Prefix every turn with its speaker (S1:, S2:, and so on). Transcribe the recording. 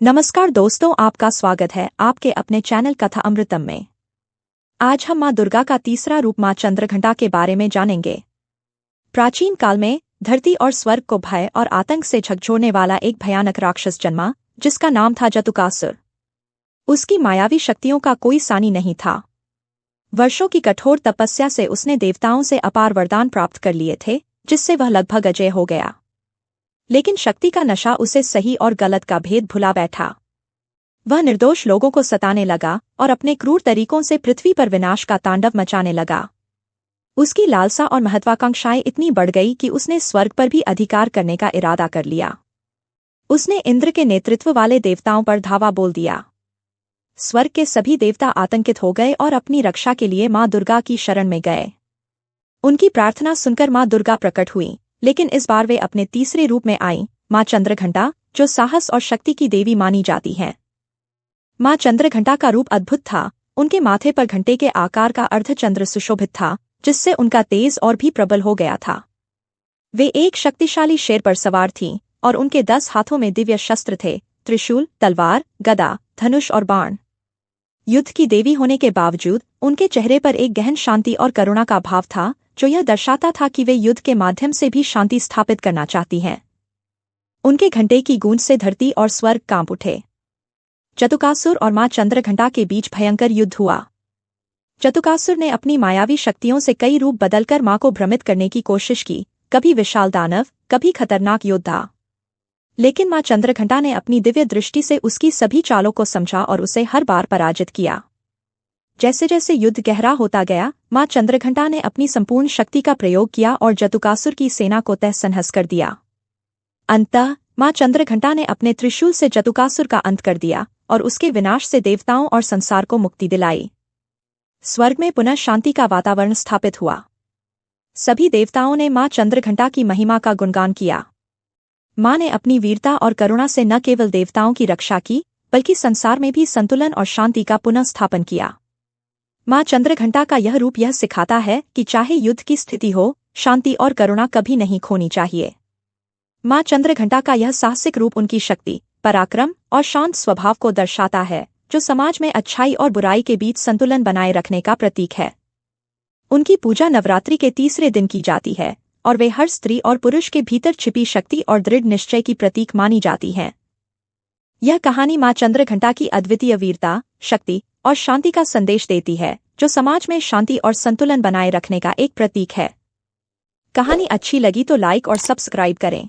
S1: नमस्कार दोस्तों, आपका स्वागत है आपके अपने चैनल कथा अमृतम में। आज हम माँ दुर्गा का तीसरा रूप माँ चंद्रघंटा के बारे में जानेंगे। प्राचीन काल में धरती और स्वर्ग को भय और आतंक से झकझोरने वाला एक भयानक राक्षस जन्मा, जिसका नाम था जतुकासुर। उसकी मायावी शक्तियों का कोई सानी नहीं था। वर्षों की कठोर तपस्या से उसने देवताओं से अपार वरदान प्राप्त कर लिए थे, जिससे वह लगभग अजय हो गया। लेकिन शक्ति का नशा उसे सही और गलत का भेद भुला बैठा। वह निर्दोष लोगों को सताने लगा और अपने क्रूर तरीकों से पृथ्वी पर विनाश का तांडव मचाने लगा। उसकी लालसा और महत्वाकांक्षाएं इतनी बढ़ गई कि उसने स्वर्ग पर भी अधिकार करने का इरादा कर लिया। उसने इंद्र के नेतृत्व वाले देवताओं पर धावा बोल दिया। स्वर्ग के सभी देवता आतंकित हो गए और अपनी रक्षा के लिए माँ दुर्गा की शरण में गए। उनकी प्रार्थना सुनकर माँ दुर्गा प्रकट हुई, लेकिन इस बार वे अपने तीसरे रूप में आईं, माँ चंद्रघंटा, जो साहस और शक्ति की देवी मानी जाती हैं। माँ चंद्रघंटा का रूप अद्भुत था। उनके माथे पर घंटे के आकार का अर्धचंद्र सुशोभित था, जिससे उनका तेज और भी प्रबल हो गया था। वे एक शक्तिशाली शेर पर सवार थीं और उनके 10 हाथों में दिव्य शस्त्र थे: त्रिशूल, तलवार, गदा, धनुष और बाण। युद्ध की देवी होने के बावजूद उनके चेहरे पर एक गहन शांति और करुणा का भाव था, जो यह दर्शाता था कि वे युद्ध के माध्यम से भी शांति स्थापित करना चाहती हैं। उनके घंटे की गूंज से धरती और स्वर्ग कांप उठे। जतुकासुर और माँ चंद्रघंटा के बीच भयंकर युद्ध हुआ। जतुकासुर ने अपनी मायावी शक्तियों से कई रूप बदलकर माँ को भ्रमित करने की कोशिश की, कभी विशाल दानव, कभी खतरनाक योद्धा। लेकिन माँ चंद्रघंटा ने अपनी दिव्य दृष्टि से उसकी सभी चालों को समझा और उसे हर बार पराजित किया। जैसे जैसे युद्ध गहरा होता गया, माँ चंद्रघंटा ने अपनी संपूर्ण शक्ति का प्रयोग किया और जतुकासुर की सेना को तहस नहस कर दिया। अंततः माँ चंद्रघंटा ने अपने त्रिशूल से जतुकासुर का अंत कर दिया और उसके विनाश से देवताओं और संसार को मुक्ति दिलाई। स्वर्ग में पुनः शांति का वातावरण स्थापित हुआ। सभी देवताओं ने माँ चंद्रघंटा की महिमा का गुणगान किया। माँ ने अपनी वीरता और करुणा से न केवल देवताओं की रक्षा की, बल्कि संसार में भी संतुलन और शांति का पुनः स्थापन किया। माँ चंद्रघंटा का यह रूप यह सिखाता है कि चाहे युद्ध की स्थिति हो, शांति और करुणा कभी नहीं खोनी चाहिए। माँ चंद्रघंटा का यह साहसिक रूप उनकी शक्ति, पराक्रम और शांत स्वभाव को दर्शाता है, जो समाज में अच्छाई और बुराई के बीच संतुलन बनाए रखने का प्रतीक है। उनकी पूजा नवरात्रि के तीसरे दिन की जाती है और वे हर स्त्री और पुरुष के भीतर छिपी शक्ति और दृढ़ निश्चय की प्रतीक मानी जाती हैं। यह कहानी माँ चंद्रघंटा की अद्वितीय वीरता, शक्ति और शांति का संदेश देती है, जो समाज में शांति और संतुलन बनाए रखने का एक प्रतीक है। कहानी अच्छी लगी तो लाइक और सब्सक्राइब करें।